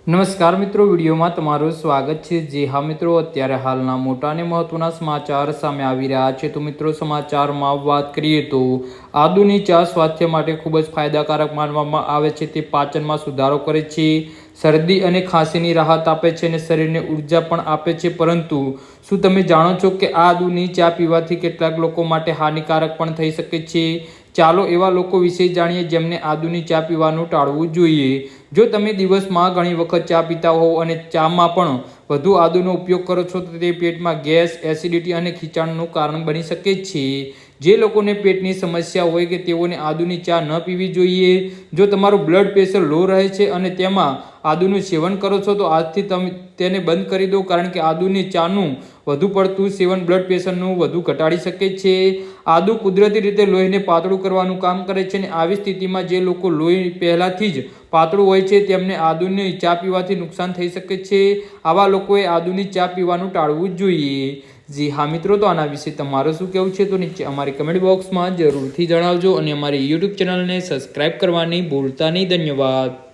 નમસ્કાર મિત્રો, વિડીયોમાં તમારું સ્વાગત છે। જે હા મિત્રો, અત્યારે હાલના મોટા અને મહત્વના સમાચાર સામે આવી રહ્યા છે। તો મિત્રો, સમાચારમાં વાત કરીએ તો આદુની ચા સ્વાસ્થ્ય માટે ખૂબ જ ફાયદાકારક માનવામાં આવે છે। તે પાચનમાં સુધારો કરે છે, શરદી અને ખાંસીની રાહત આપે છે અને શરીરને ઉર્જા પણ આપે છે। પરંતુ શું તમે જાણો છો કે આ આદુની ચા પીવાથી કેટલાક લોકો માટે હાનિકારક પણ થઈ શકે છે? ચાલો એવા લોકો વિશે જાણીએ જેમને આદુની ચા પીવાનું ટાળવું જોઈએ। જો તમે દિવસમાં ઘણી વખત ચા પીતા હોવ અને ચામાં પણ વધુ આદુનો ઉપયોગ કરો છો તો તે પેટમાં ગેસ, એસિડિટી અને ખીચાણનું કારણ બની શકે છે। જે લોકોને પેટની સમસ્યા હોય કે તેઓને આદુની ચા ન પીવી જોઈએ। જો તમારું બ્લડ પ્રેશર લો રહે છે અને તેમાં આદુનું સેવન કરો છો તો આજથી તમે તેને બંધ કરી દો, કારણ કે આદુની ચાનું વધુ પડતું સેવન બ્લડ પ્રેશરનું વધુ ઘટાડી શકે છે। આદુ કુદરતી રીતે લોહીને પાતળું કરવાનું કામ કરે છે અને આવી સ્થિતિમાં જે લોકો લોહી પહેલાથી જ પાતળું હોય છે તેમને આદુની ચા પીવાથી નુકસાન થઈ શકે છે। આવા લોકોએ આદુની ચા પીવાનું ટાળવું જોઈએ। જી હા મિત્રો, તો આના વિશે તમારું શું કહેવું છે તો નીચે અમારી કમેન્ટ બોક્સમાં જરૂરથી જણાવજો અને અમારી યુટ્યુબ ચેનલને સબસ્ક્રાઈબ કરવાની ભૂલતા નહીં। ધન્યવાદ।